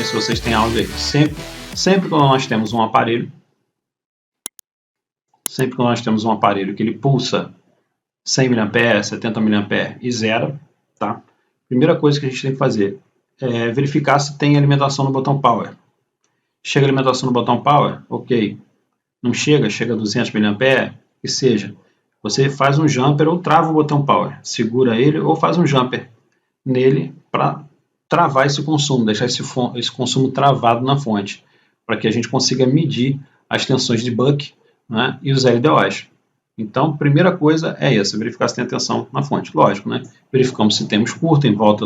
se vocês têm áudio aí. Sempre quando nós temos um aparelho, que ele pulsa 100 mA, 70 mA e zero, tá? Primeira coisa que a gente tem que fazer é verificar se tem alimentação no botão Power. Chega a alimentação no botão Power, ok. Não chega, chega a 200 mA, que seja. Você faz um jumper ou trava o botão Power. Segura ele ou faz um jumper nele para travar esse consumo, deixar esse consumo travado na fonte, para que a gente consiga medir as tensões de buck, né, e os LDOs. Então, primeira coisa é essa, verificar se tem tensão na fonte. Lógico, né? Verificamos se temos curto em volta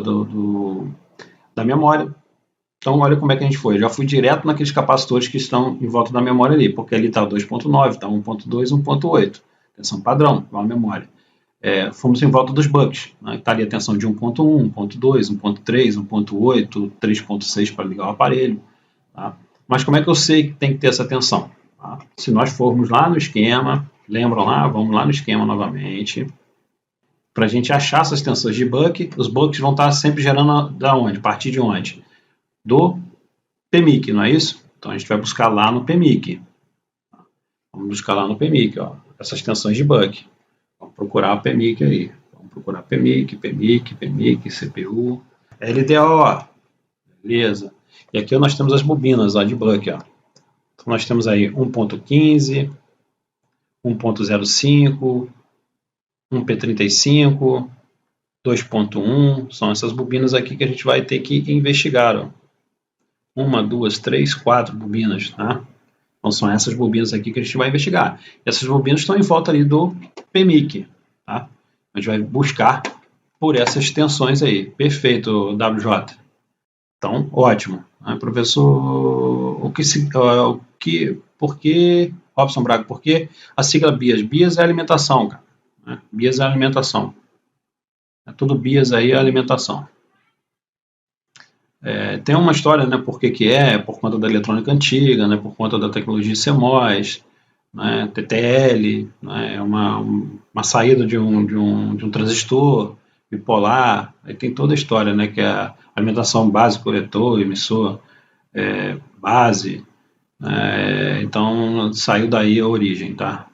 da memória. Então, olha como é que a gente foi. Eu já fui direto naqueles capacitores que estão em volta da memória ali, porque ali está 2.9, está 1.2, 1.8. Tensão padrão, igual a memória. Fomos em volta dos bucks. Né? Está ali a tensão de 1.1, 1.2, 1.3, 1.8, 3.6 para ligar o aparelho. Tá? Mas como é que eu sei que tem que ter essa tensão? Tá? Se nós formos lá no esquema, lembram lá? Vamos lá no esquema novamente. Para a gente achar essas tensões de buck, os bucks vão estar sempre gerando da onde? A partir de onde? Do PMIC, não é isso? Então a gente vai buscar lá no PMIC. Vamos buscar lá no PMIC, ó, essas tensões de buck. Vamos procurar o PMIC aí. Vamos procurar PMIC, CPU, LDO. Beleza. E aqui nós temos as bobinas ó, de buck. Ó. Então nós temos aí 1.15, 1.05, 1P35, 2.1. São essas bobinas aqui que a gente vai ter que investigar. Ó. 1, 2, 3, 4 bobinas. Tá? Então são essas bobinas aqui que a gente vai investigar. Essas bobinas estão em volta ali do PMIC. Tá? A gente vai buscar por essas tensões aí. Perfeito, WJ. Então, ótimo. Professor, por que, Robson Braga, por que a sigla BIAS? BIAS é alimentação, cara. BIAS é alimentação. Tudo BIAS aí é alimentação. Tem uma história, né, por que é, por conta da eletrônica antiga, né, por conta da tecnologia CMOS, né, TTL, né, uma saída de um transistor bipolar, aí tem toda a história, né, que é a alimentação base, coletor, emissor, base, então saiu daí a origem, tá?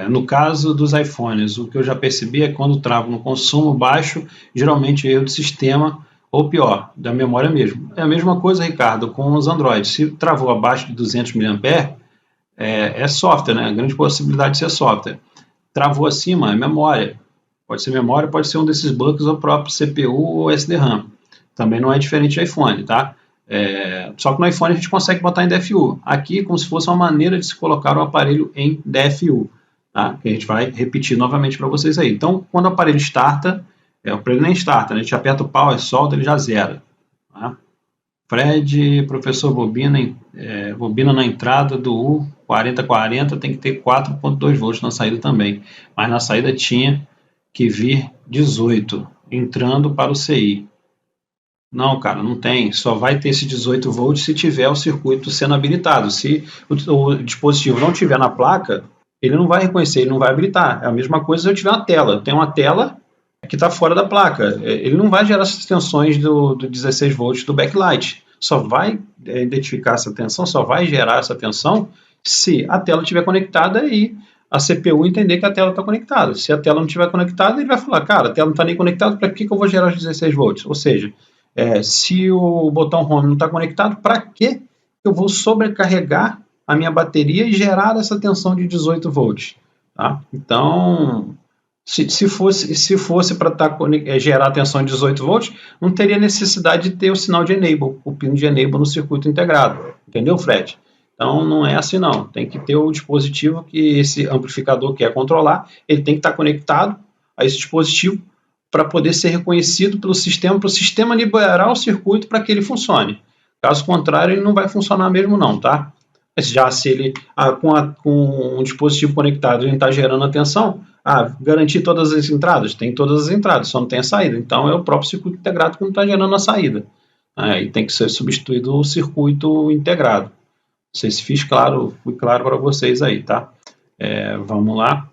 No caso dos iPhones, o que eu já percebi é que quando travo no consumo baixo, geralmente erro do sistema, ou pior, da memória mesmo. É a mesma coisa, Ricardo, com os Android. Se travou abaixo de 200 mA, é software, né? A grande possibilidade de ser software. Travou acima, é memória. Pode ser memória, pode ser um desses bugs ou próprio CPU ou SDRAM. Também não é diferente do iPhone, tá? Só que no iPhone a gente consegue botar em DFU. Aqui, como se fosse uma maneira de se colocar o aparelho em DFU, tá? Que a gente vai repetir novamente para vocês aí. Então, quando o aparelho starta, o aparelho nem starta, né? A gente aperta o power, solta, ele já zera. Tá? Fred, professor, bobina na entrada do U4040 tem que ter 4.2 volts na saída também. Mas na saída tinha que vir 18, entrando para o CI. Não, cara, não tem. Só vai ter esse 18 volts se tiver o circuito sendo habilitado. Se o dispositivo não tiver na placa, ele não vai reconhecer, ele não vai habilitar. É a mesma coisa se eu tiver uma tela. Tem uma tela que está fora da placa. Ele não vai gerar essas tensões do 16 volts do backlight. Só vai identificar essa tensão, só vai gerar essa tensão se a tela estiver conectada e a CPU entender que a tela está conectada. Se a tela não estiver conectada, ele vai falar, cara, a tela não está nem conectada, para que eu vou gerar os 16 volts? Ou seja, se o botão home não está conectado, para que eu vou sobrecarregar a minha bateria e gerar essa tensão de 18 volts? Tá? Então, se fosse para gerar a tensão de 18 volts, não teria necessidade de ter o sinal de enable, o pino de enable no circuito integrado. Entendeu, Fred? Então, não é assim não. Tem que ter o dispositivo que esse amplificador quer controlar, ele tem que estar conectado a esse dispositivo para poder ser reconhecido pelo sistema, para o sistema liberar o circuito para que ele funcione. Caso contrário, ele não vai funcionar mesmo não, tá? Já se ele, com um dispositivo conectado, ele está gerando a tensão, garantir todas as entradas? Tem todas as entradas, só não tem a saída. Então, é o próprio circuito integrado que não está gerando a saída. E tem que ser substituído o circuito integrado. Não sei se fui claro para vocês aí, tá? Vamos lá.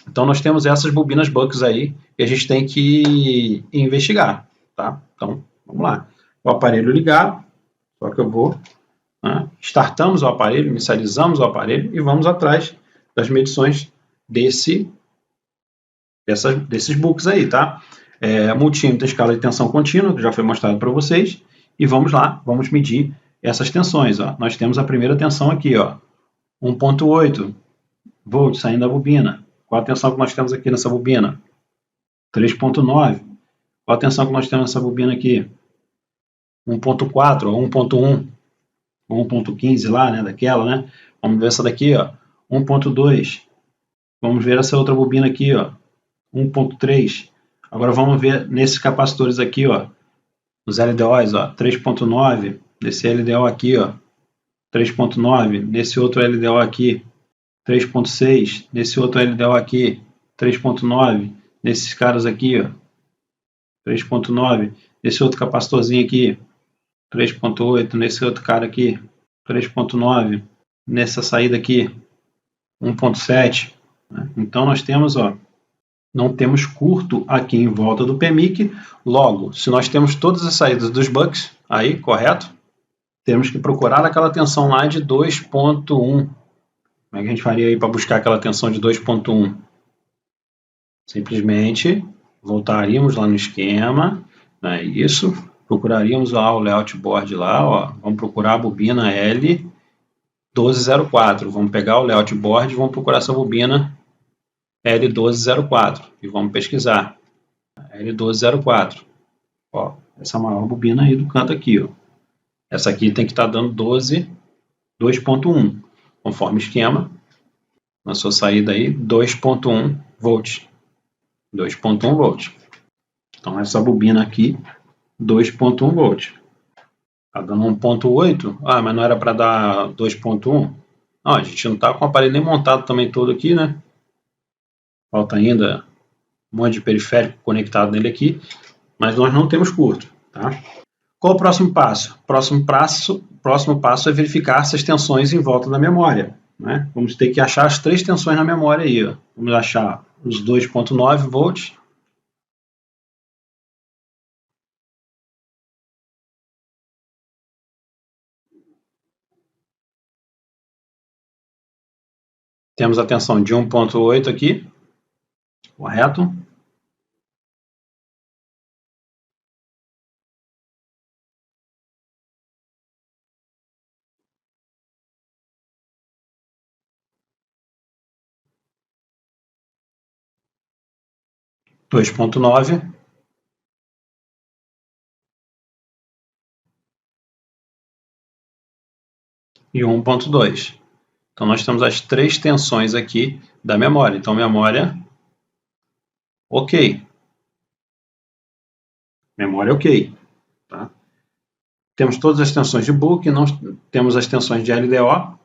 Então, nós temos essas bobinas bucks aí que a gente tem que investigar, tá? Então, vamos lá. O aparelho ligado, Só que eu vou, né, startamos o aparelho, inicializamos o aparelho e vamos atrás das medições desses books aí, tá? Multímetro escala de tensão contínua, que já foi mostrado para vocês, e vamos lá, vamos medir essas tensões, ó. Nós temos a primeira tensão aqui, ó, 1.8 volts saindo da bobina. Qual a tensão que nós temos aqui nessa bobina? 3.9. Qual a tensão que nós temos nessa bobina aqui? 1.4 ou 1.1 ou 1.15 lá, né, daquela, né? Vamos ver essa daqui, ó, 1.2. Vamos ver essa outra bobina aqui, ó, 1.3. Agora vamos ver nesses capacitores aqui, ó, os LDOs, ó, 3.9, nesse LDO aqui, ó, 3.9, nesse outro LDO aqui, 3.6, nesse outro LDO aqui, 3.9, nesses caras aqui, ó, 3.9, nesse outro capacitorzinho aqui, 3.8, nesse outro cara aqui, 3.9, nessa saída aqui, 1.7. Né? Então nós temos, ó, não temos curto aqui em volta do PMIC. Logo, se nós temos todas as saídas dos bucks aí, correto? Temos que procurar aquela tensão lá de 2.1. Como é que a gente faria aí para buscar aquela tensão de 2.1? Simplesmente voltaríamos lá no esquema, né? Isso, procuraríamos lá o layout board lá, ó. Vamos procurar a bobina L1204. Vamos pegar o layout board e vamos procurar essa bobina L1204 e vamos pesquisar L1204, ó, essa maior bobina aí do canto aqui, ó. Essa aqui tem que estar dando 2.1, conforme esquema, na sua saída aí, 2.1 volts, 2.1 volts. Então essa bobina aqui, 2.1 volts. Está dando 1.8, mas não era para dar 2.1? Não, a gente não está com o aparelho nem montado também todo aqui, né? Falta ainda um monte de periférico conectado nele aqui, mas nós não temos curto, tá? Qual o próximo passo? Próximo passo é verificar essas tensões em volta da memória, né? Vamos ter que achar as 3 tensões na memória aí, ó. Vamos achar os 2.9 volts. Temos a tensão de 1.8 aqui, correto? - 2.9 e 1.2. Então nós temos as 3 tensões aqui da memória. Então memória ok. Memória ok. Tá? Temos todas as tensões de book, não temos as tensões de LDO,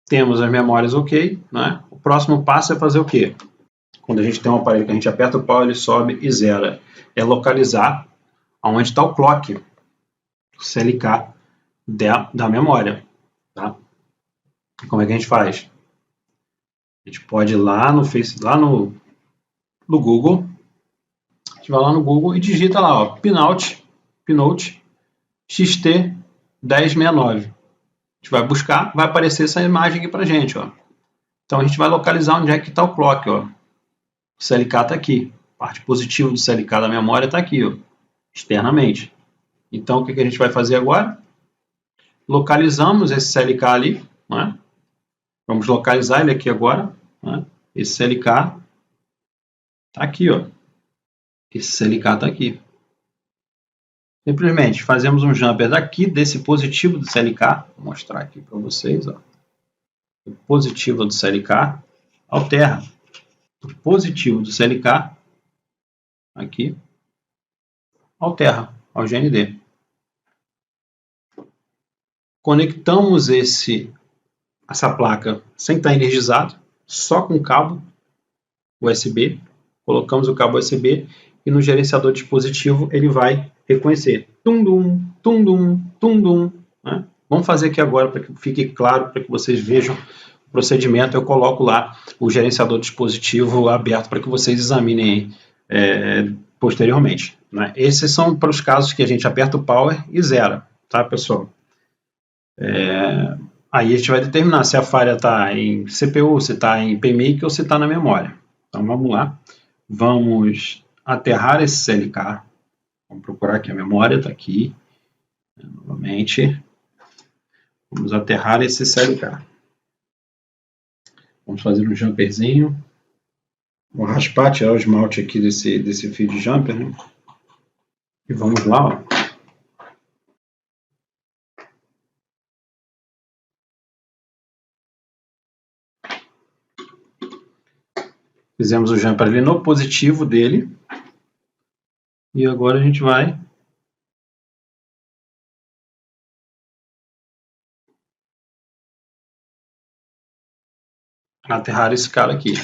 temos as memórias ok, né? O próximo passo é fazer o quê? Quando a gente tem um aparelho que a gente aperta o pau, ele sobe e zera. É localizar onde está o clock, o CLK da memória. Tá? Como é que a gente faz? A gente pode ir lá no Google, a gente vai lá no Google e digita lá, ó, Pinout XT1069. A gente vai buscar, vai aparecer essa imagem aqui pra gente, ó. Então a gente vai localizar onde é que está o clock, ó. O CLK está aqui. A parte positiva do CLK da memória está aqui, ó, externamente. Então o que a gente vai fazer agora? Localizamos esse CLK ali, né? Vamos localizar ele aqui agora, né? Esse CLK está aqui, ó. Esse CLK está aqui. Simplesmente fazemos um jumper daqui desse positivo do CLK, vou mostrar aqui para vocês, ó. O positivo do CLK altera o positivo do CLK aqui altera ao GND. Conectamos essa placa sem estar energizado, só com cabo USB. Colocamos o cabo USB e no gerenciador de dispositivo ele vai reconhecer. Tum-dum, tum-dum, tum-dum. Né? Vamos fazer aqui agora para que fique claro, para que vocês vejam o procedimento. Eu coloco lá o gerenciador de dispositivo aberto para que vocês examinem posteriormente. Né? Esses são para os casos que a gente aperta o power e zera. tá, pessoal? Aí a gente vai determinar se a falha está em CPU, se está em PMIC ou se está na memória. Então vamos lá. Vamos aterrar esse CLK. Vamos procurar aqui a memória, está aqui. Novamente. Vamos aterrar esse CLK. Vamos fazer um jumperzinho. Vou raspar, tirar o esmalte aqui desse fio de jumper, né? E vamos lá, ó. Fizemos o jumper ali no positivo dele. E agora a gente vai aterrar esse cara aqui.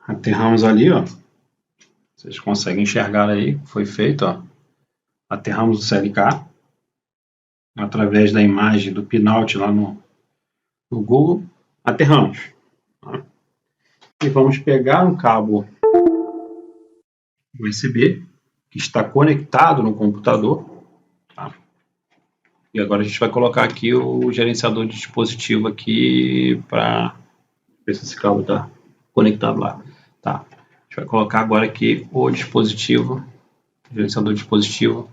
Aterramos ali, ó. Vocês conseguem enxergar aí, foi feito, ó. Aterramos o CLK através da imagem do pinout lá no Google. Aterramos. Tá? E vamos pegar um cabo USB que está conectado no computador. Tá? E agora a gente vai colocar aqui o gerenciador de dispositivo aqui para ver se esse cabo está conectado lá. Tá. A gente vai colocar agora aqui o dispositivo, o gerenciador de dispositivo,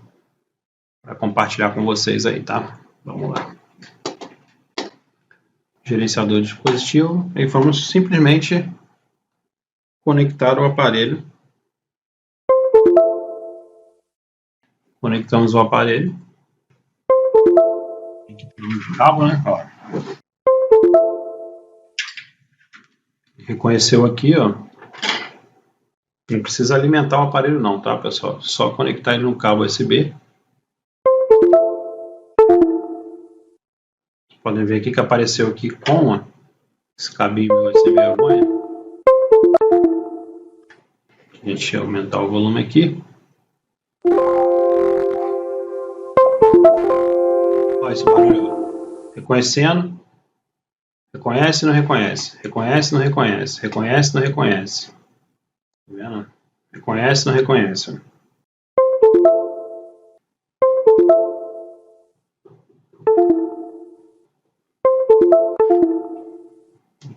para compartilhar com vocês aí, tá? Vamos lá. Gerenciador de dispositivo, e vamos simplesmente conectar o aparelho. Conectamos o aparelho. O cabo, né? Ó. Reconheceu aqui, ó. Não precisa alimentar o aparelho não, tá, pessoal? Só conectar ele no cabo USB. Podem ver aqui que apareceu aqui com esse cabinho USB vergonha. Deixa eu aumentar o volume aqui. Olha esse barulho. Reconhecendo. Reconhece, não reconhece. Reconhece, não reconhece. Reconhece, não reconhece. Tá vendo? Reconhece, não reconhece.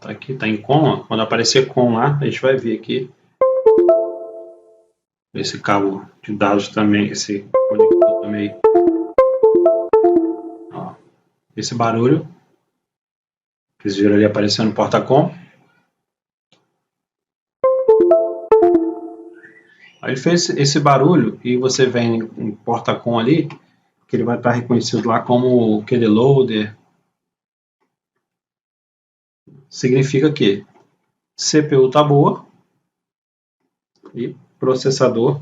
Tá aqui, tá em com, ó. Quando aparecer com lá, a gente vai ver aqui esse cabo de dados também, esse conector também. Ó, esse barulho. Vocês viram ali aparecendo no porta-com. Aí ele fez esse barulho e você vem em porta-com ali, que ele vai estar reconhecido lá como QD Loader. Significa que CPU está boa e processador.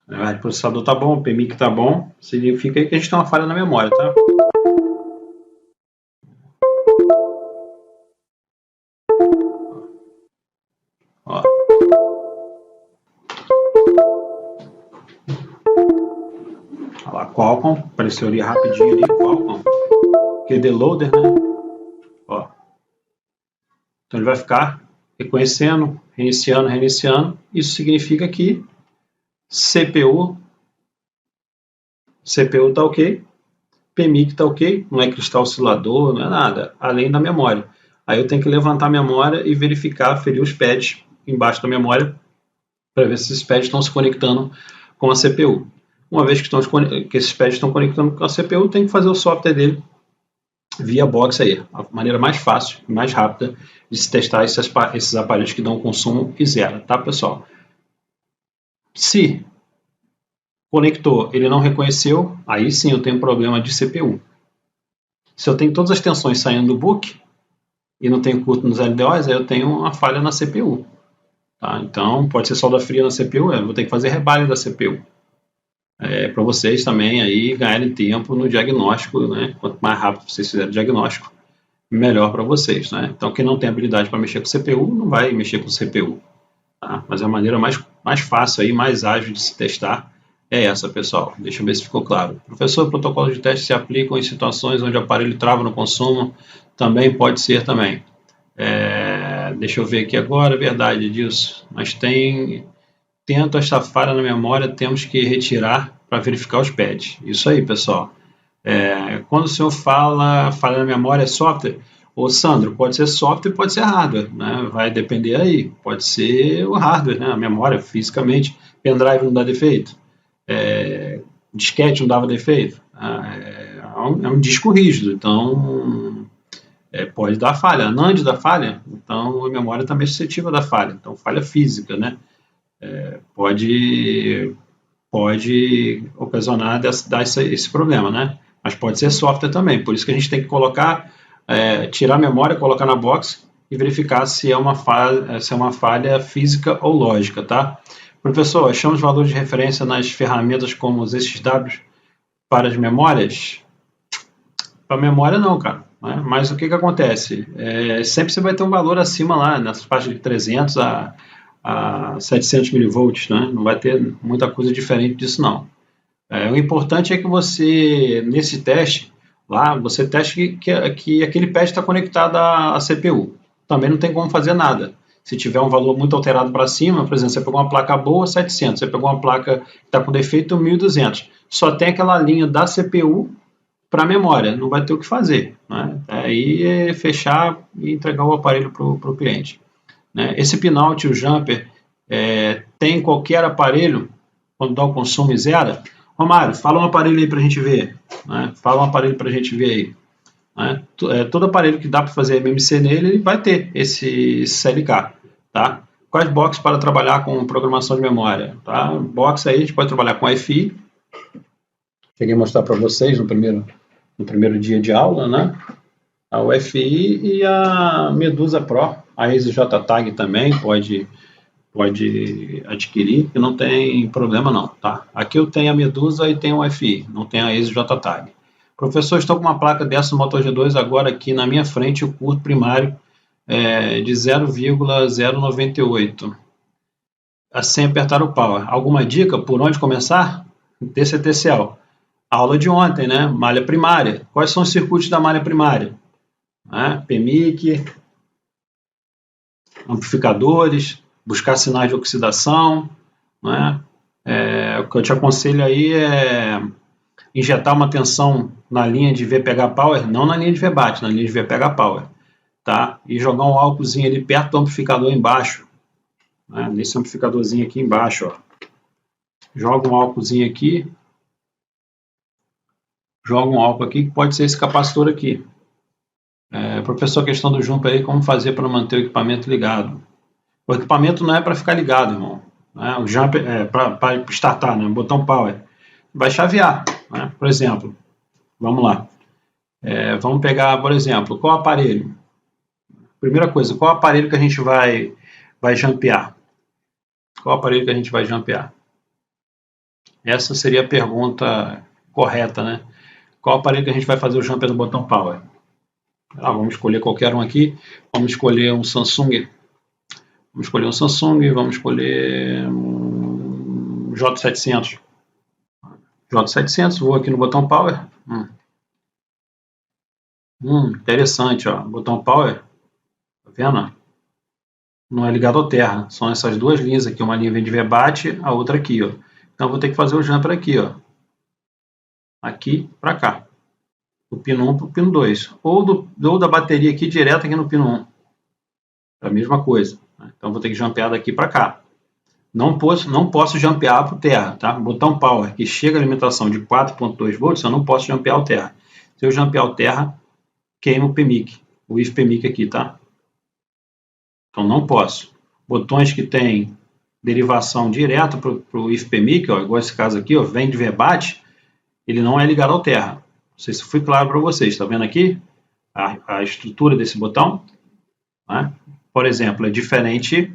O processador está bom, o PMIC está bom, significa que a gente tem uma falha na memória, tá? Ó. Olha lá, Qualcomm, apareceu ali rapidinho ali, Qualcomm. QD Loader, né? Ó. Então ele vai ficar reconhecendo, reiniciando, reiniciando. Isso significa que CPU está ok, PMIC está ok, não é cristal oscilador, não é nada, além da memória. Aí eu tenho que levantar a memória e verificar, ferir os pads embaixo da memória para ver se esses pads estão se conectando com a CPU. Uma vez que esses pads estão conectando com a CPU, tem que fazer o software dele via box aí. A maneira mais fácil e mais rápida de se testar esses aparelhos que dão consumo e zero, tá, pessoal? Se conector, ele não reconheceu, aí sim eu tenho problema de CPU. Se eu tenho todas as tensões saindo do book e não tenho curto nos LDOs, aí eu tenho uma falha na CPU. Tá? Então, pode ser solda fria na CPU, eu vou ter que fazer rebalho da CPU. Para vocês também aí ganharem tempo no diagnóstico, né? Quanto mais rápido vocês fizerem o diagnóstico, melhor para vocês. Né? Então, quem não tem habilidade para mexer com CPU, não vai mexer com CPU. Tá? Mas é a maneira mais fácil, aí, mais ágil de se testar é essa, pessoal. Deixa eu ver se ficou claro. Professor, protocolos de teste se aplicam em situações onde o aparelho trava no consumo? Também pode ser também. Deixa eu ver aqui agora, verdade disso. Mas tento esta falha na memória, temos que retirar para verificar os pads. Isso aí, pessoal. Quando o senhor fala falha na memória, é software? Ô, Sandro, pode ser software, pode ser hardware, né? Vai depender aí. Pode ser o hardware, né? A memória, fisicamente. Pendrive não dá defeito. Disquete não dava defeito. É um disco rígido, então pode dar falha. A NAND dá falha, então a memória também é suscetível da falha. Então, falha física, né? Pode ocasionar dar esse problema, né? Mas pode ser software também. Por isso que a gente tem que colocar, tirar a memória, colocar na box e verificar se é uma falha física ou lógica, tá? Professor, achamos valores de referência nas ferramentas como os SXW para as memórias? Para a memória não, cara. Né? Mas o que acontece? Sempre você vai ter um valor acima lá, nessas faixas de 300 a 700 milivolts, né? Não vai ter muita coisa diferente disso, não. O importante é que você, nesse teste, lá, você teste que aquele pad está conectado à CPU. Também não tem como fazer nada. Se tiver um valor muito alterado para cima, por exemplo, você pegou uma placa boa, 700, você pegou uma placa que está com defeito, 1200. Só tem aquela linha da CPU para a memória, não vai ter o que fazer. Né? Aí é fechar e entregar o aparelho para o cliente. Né? Esse pinout, o jumper, tem qualquer aparelho, quando dá o consumo e zera. Romário, fala um aparelho aí para a gente ver. Né? Fala um aparelho para a gente ver aí. Né? Todo aparelho que dá para fazer MMC nele, ele vai ter esse CLK. Tá? Quais boxes para trabalhar com programação de memória? Tá? Box aí a gente pode trabalhar com FI. Cheguei a mostrar para vocês no primeiro dia de aula, né? A UFI e a Medusa Pro. A EasyJTag também pode adquirir, que não tem problema não, tá? Aqui eu tenho a Medusa e tenho o UFI, não tenho a EasyJTag. Professor, estou com uma placa dessa no Moto G2 agora aqui na minha frente, o curto primário de 0,098. Sem apertar o power. Alguma dica por onde começar? TCTCL. Aula de ontem, né? Malha primária. Quais são os circuitos da malha primária? PMIC, amplificadores, buscar sinais de oxidação, né? O que eu te aconselho aí é injetar uma tensão na linha de VPH Power, não na linha de VBAT, na linha de VPH Power, tá? E jogar um álcoolzinho ali perto do amplificador embaixo, né? Nesse amplificadorzinho aqui embaixo, ó. Joga um álcoolzinho aqui, que pode ser esse capacitor aqui. Professor, a questão do jumper aí, como fazer para manter o equipamento ligado? O equipamento não é para ficar ligado, irmão. O jumper é para startar, né? Botão power. Vai chavear, né? Por exemplo, vamos lá. Vamos pegar, por exemplo, qual aparelho? Primeira coisa, qual aparelho que a gente vai jumpear? Qual aparelho que a gente vai jumpear? Essa seria a pergunta correta, né? Qual aparelho que a gente vai fazer o jumper do botão power? Vamos escolher qualquer um aqui. Vamos escolher um Samsung. Vamos escolher um J700. J700, vou aqui no botão Power. Interessante, ó. Botão Power. Tá vendo? Não é ligado ao terra. São essas duas linhas aqui. Uma linha vem de VBAT, a outra aqui, ó. Então, vou ter que fazer o jumper aqui, ó. Aqui para cá. Do pino 1 para o pino 2. Ou da bateria aqui, direto aqui no pino 1. É a mesma coisa. Então, vou ter que jumpear daqui para cá. Não posso jumpear para o terra, tá? Botão power, que chega a alimentação de 4.2 volts, eu não posso jumpear o terra. Se eu jumpear o terra, queima o PMIC, o if PMIC aqui, tá? Então, não posso. Botões que tem derivação direto para o if PMIC, ó, igual esse caso aqui, ó, vem de VBAT, ele não é ligado ao terra. Não sei se foi claro para vocês. Está vendo aqui a estrutura desse botão? Né? Por exemplo, é diferente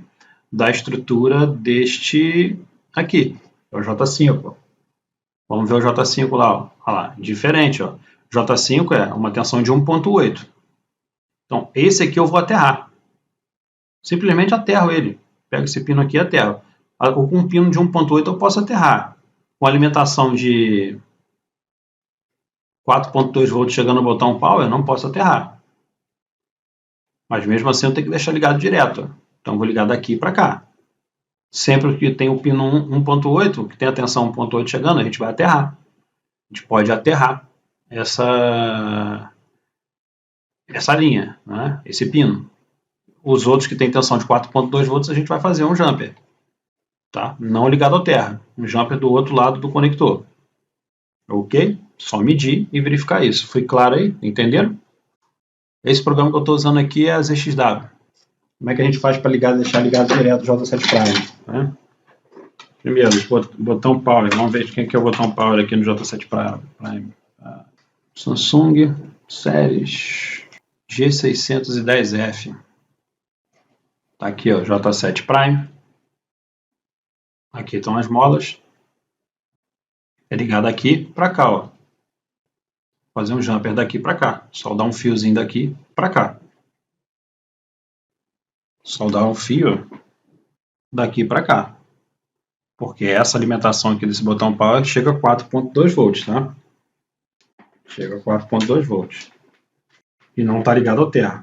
da estrutura deste aqui, é o J5. Vamos ver o J5 lá, ó. Olha lá, diferente, ó. J5 é uma tensão de 1.8. Então, esse aqui eu vou aterrar. Simplesmente aterro ele. Pego esse pino aqui e aterro. Com um pino de 1.8 eu posso aterrar. com alimentação de 4.2 volts chegando no botão power, eu não posso aterrar. Mas mesmo assim eu tenho que deixar ligado direto. Então vou ligar daqui para cá. Sempre que tem o pino 1.8, que tem a tensão 1.8 chegando, a gente vai aterrar. A gente pode aterrar essa linha, né? Esse pino. Os outros que tem tensão de 4.2 volts, a gente vai fazer um jumper. Tá? Não ligado à terra. Um jumper do outro lado do conector. Ok? Só medir e verificar isso. Foi claro aí? Entenderam? Esse programa que eu estou usando aqui é a ZXW. Como é que a gente faz para deixar ligado direto o J7 Prime? Né? Primeiro, botão Power. Vamos ver quem que é o botão Power aqui no J7 Prime. Samsung Series G610F. Tá aqui, ó, J7 Prime. Aqui estão as molas. É ligado aqui para cá, ó. Fazer um jumper daqui para cá. Soldar um fiozinho daqui para cá. Soldar um fio daqui para cá. Porque essa alimentação aqui desse botão power chega a 4.2 volts, tá? Chega a 4.2 volts. E não está ligado ao terra.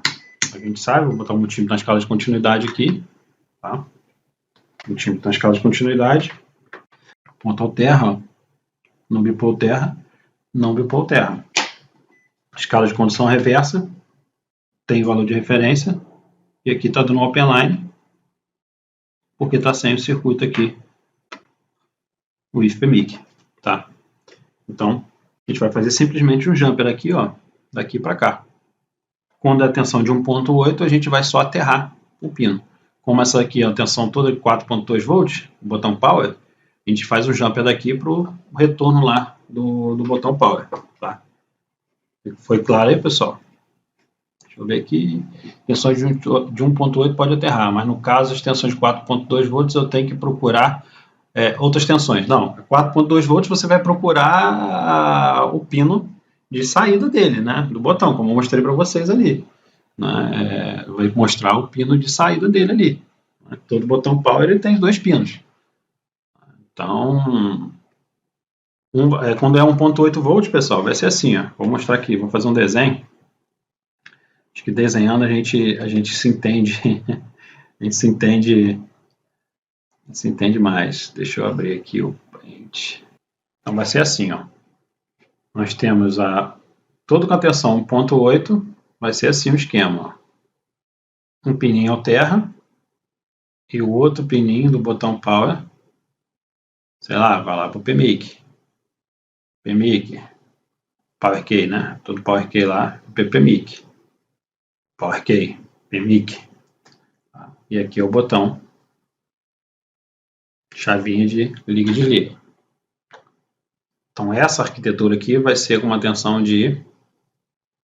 A gente sabe, vou botar um multímetro na escala de continuidade aqui, tá? Multímetro na escala de continuidade. Ponto ao terra, ó. No bipol terra, não bipol terra. Escala de condução reversa, tem valor de referência, e aqui está dando open line, porque está sem o circuito aqui, o IF-PMIC, tá? Então, a gente vai fazer simplesmente um jumper aqui, ó, daqui para cá. Quando é a tensão de 1.8, a gente vai só aterrar o pino. Como essa aqui é a tensão toda de 4.2 volts, o botão power, a gente faz o jumper daqui para o retorno lá do botão power, tá? Foi claro aí, pessoal? Deixa eu ver aqui. Tensões de 1.8 pode aterrar, mas no caso, as tensões de 4.2 volts eu tenho que procurar outras tensões. Não, 4.2 volts você vai procurar o pino de saída dele, né? Do botão, como eu mostrei para vocês ali. Né? Vai mostrar o pino de saída dele ali. Todo botão power ele tem 2 pinos. Então, quando é 1.8 volts, pessoal, vai ser assim, ó. Vou mostrar aqui, vou fazer um desenho. Acho que desenhando a gente se entende, a gente se entende mais. Deixa eu abrir aqui o Paint. Então vai ser assim, ó. Nós temos todo com a tensão 1.8, vai ser assim o esquema, ó. Um pininho ao terra e o outro pininho do botão power, sei lá, vai lá para o PMIC. PMIC, Power Key, né? Todo Power Key lá, PMIC. Power Key, PMIC. E aqui é o botão, chavinha de liga e desliga. Então essa arquitetura aqui vai ser com uma tensão de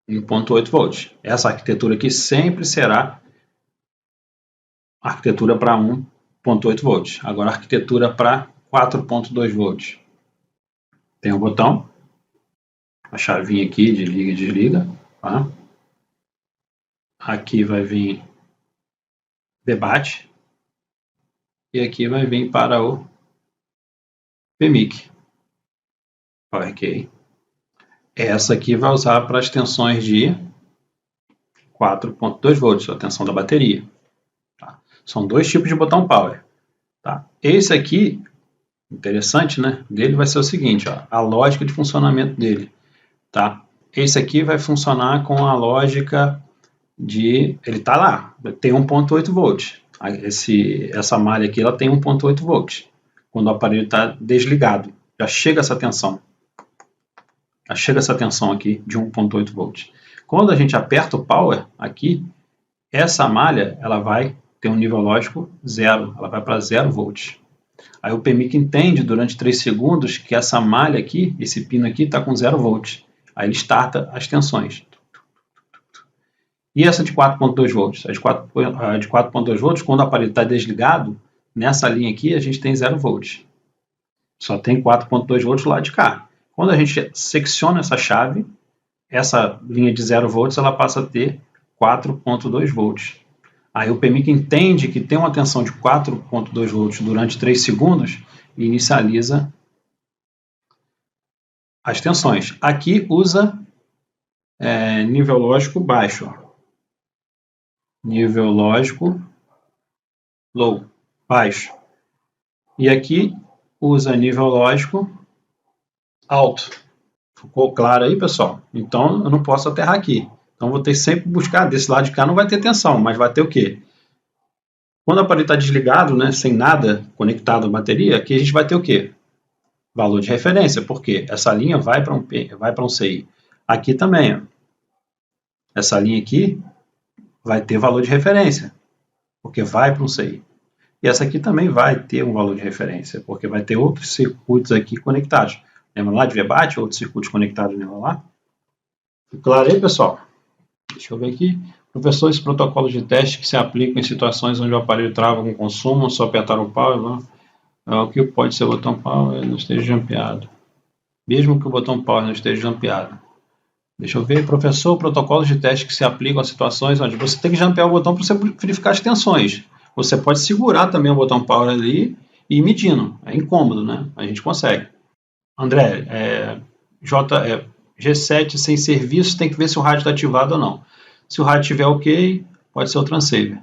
1.8 volts. Essa arquitetura aqui sempre será arquitetura para 1.8 volts. Agora arquitetura para 4.2 volts. Tem o botão, a chavinha aqui de liga e desliga, tá? Aqui vai vir debate e aqui vai vir para o PMIC, Power Key. Essa aqui vai usar para as tensões de 4.2 volts, a tensão da bateria. Tá? São 2 tipos de botão power. Tá? Esse aqui, interessante, né? Dele vai ser o seguinte, ó, a lógica de funcionamento dele. Tá? Esse aqui vai funcionar com a lógica ele está lá, tem 1.8 volts. Essa malha aqui ela tem 1.8 volts. Quando o aparelho está desligado, já chega essa tensão. Já chega essa tensão aqui de 1.8 volts. Quando a gente aperta o power aqui, essa malha ela vai ter um nível lógico 0, ela vai para 0 volts. Aí o PMIC entende durante 3 segundos que essa malha aqui, esse pino aqui está com 0 volts. Aí ele starta as tensões. E essa de 4.2 volts? A de 4.2 volts, quando o aparelho está desligado, nessa linha aqui a gente tem 0 volts. Só tem 4.2 volts do lado de cá. Quando a gente secciona essa chave, essa linha de 0 volts ela passa a ter 4.2 volts. Aí o PMIC entende que tem uma tensão de 4.2 volts durante 3 segundos e inicializa as tensões. Aqui usa nível lógico baixo. Ó. Nível lógico low, baixo. E aqui usa nível lógico alto. Ficou claro aí, pessoal? Então, eu não posso aterrar aqui. Então, vou ter que sempre buscar. Desse lado de cá não vai ter tensão, mas vai ter o quê? Quando o aparelho está desligado, né, sem nada conectado à bateria, aqui a gente vai ter o quê? Valor de referência, porque essa linha vai para um CI. Aqui também, ó. Essa linha aqui vai ter valor de referência, porque vai para um CI. E essa aqui também vai ter um valor de referência, porque vai ter outros circuitos aqui conectados. Lembra lá de VBAT, outros circuitos conectados, lembra lá? Claro aí, pessoal? Deixa eu ver aqui. Professor, esses protocolos de teste que se aplicam em situações onde o aparelho trava com consumo, só apertar o power, o que pode ser o botão power não esteja jampeado. Mesmo que o botão power não esteja jampeado. Deixa eu ver, professor, protocolos de teste que se aplicam a situações onde você tem que jampear o botão para você verificar as tensões. Você pode segurar também o botão power ali e ir medindo. É incômodo, né? A gente consegue. André, G7 sem serviço, tem que ver se o rádio está ativado ou não. Se o rádio estiver ok, pode ser o transceiver.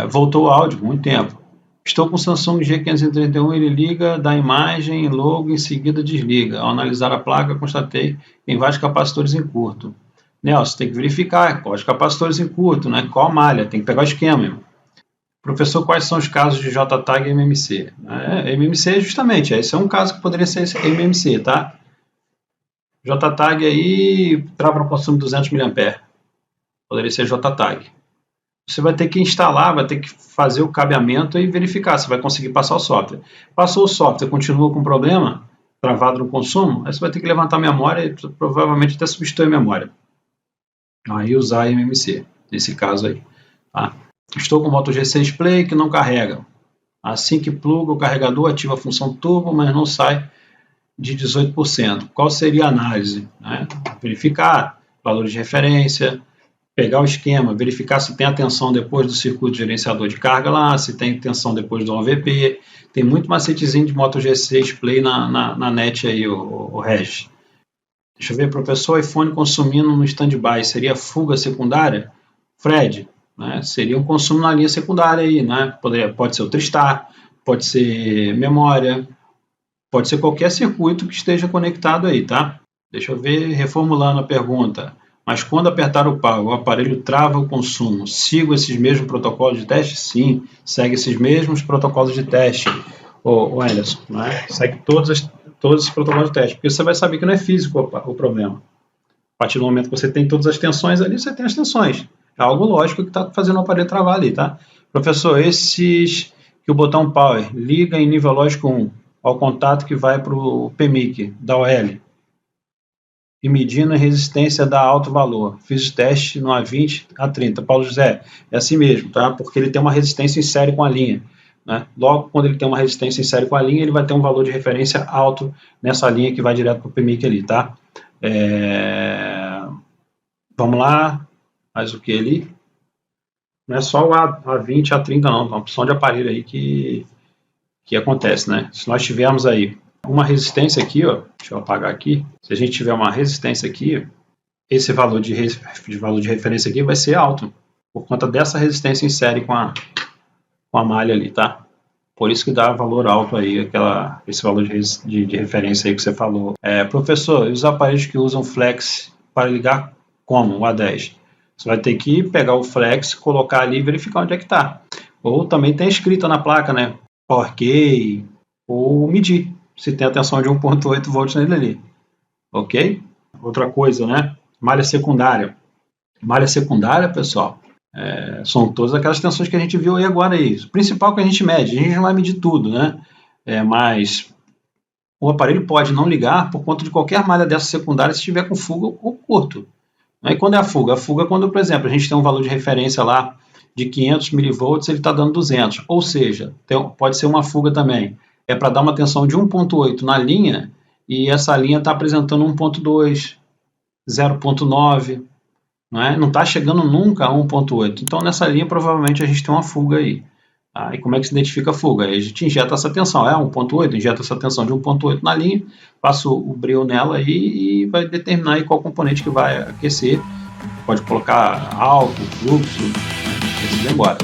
Voltou o áudio, muito tempo. Estou com o Samsung G531, ele liga, dá imagem, logo, em seguida desliga. Ao analisar a placa, constatei que tem vários capacitores em curto. Nelson, tem que verificar quais capacitores em curto, né? Qual malha, tem que pegar o esquema. Irmão. Professor, quais são os casos de JTAG e MMC? MMC, justamente, esse é um caso que poderia ser MMC, tá? JTAG aí, trava no consumo de 200 mA. Poderia ser JTAG. Você vai ter que instalar, vai ter que fazer o cabeamento e verificar se vai conseguir passar o software. Passou o software, continua com problema, travado no consumo, aí você vai ter que levantar a memória e provavelmente até substituir a memória. Aí usar a MMC, nesse caso aí. Tá? Estou com o Moto G6 Play que não carrega. Assim que pluga o carregador, ativa a função turbo, mas não sai de 18%. Qual seria a análise? Verificar valores de referência, pegar o esquema, verificar se tem a tensão depois do circuito gerenciador de carga lá, se tem tensão depois do OVP. Tem muito macetezinho de Moto G6 Play na net aí, o Regis. Deixa eu ver, professor, iPhone consumindo no standby, seria fuga secundária? Fred, né, seria um consumo na linha secundária aí, né? Pode ser o Tristar, pode ser memória, pode ser qualquer circuito que esteja conectado aí, tá? Deixa eu ver, reformulando a pergunta. Mas quando apertar o power, o aparelho trava o consumo. Sigo esses mesmos protocolos de teste? Sim, segue esses mesmos protocolos de teste, o Anderson, né? Segue todos esses protocolos de teste, porque você vai saber que não é físico o problema. A partir do momento que você tem todas as tensões ali, você tem as tensões. É algo lógico que está fazendo o aparelho travar ali, tá? Professor, esses que o botão power liga em nível lógico 1 ao contato que vai para o PMIC da OL e medindo a resistência dá alto valor. Fiz o teste no A20, A30. Paulo José, é assim mesmo, tá? Porque ele tem uma resistência em série com a linha. Né? Logo, quando ele tem uma resistência em série com a linha, ele vai ter um valor de referência alto nessa linha que vai direto para o PMIC ali, tá? Vamos lá, mais o que ali? Não é só o A20, A30 não, é uma opção de aparelho aí que acontece, né? Se nós tivermos aí uma resistência aqui, ó, deixa eu apagar aqui, se a gente tiver uma resistência aqui, esse valor de referência aqui vai ser alto, por conta dessa resistência em série com a malha ali, tá? Por isso que dá valor alto aí, esse valor de referência aí que você falou. Professor, e os aparelhos que usam flex para ligar como? O A10? Você vai ter que pegar o flex, colocar ali e verificar onde é que está. Ou também tem escrito na placa, né? Power key, ou medir se tem a tensão de 1.8 volts nele ali. Ok? Outra coisa, né? Malha secundária. Malha secundária, pessoal, são todas aquelas tensões que a gente viu aí agora. Aí. O principal que a gente mede, a gente não vai medir tudo, né? Mas o aparelho pode não ligar por conta de qualquer malha dessa secundária se estiver com fuga ou curto. E quando é a fuga? A fuga é quando, por exemplo, a gente tem um valor de referência lá de 500 milivolts, ele está dando 200. Ou seja, pode ser uma fuga também. É para dar uma tensão de 1.8 na linha e essa linha está apresentando 1.2, 0.9, não está chegando nunca a 1.8. Então, nessa linha, provavelmente, a gente tem uma fuga aí. E como é que se identifica a fuga? Aí a gente injeta essa tensão, 1.8, injeta essa tensão de 1.8 na linha, passa o breu nela aí e vai determinar aí qual componente que vai aquecer. Pode colocar álcool, fluxo, e assim vai embora.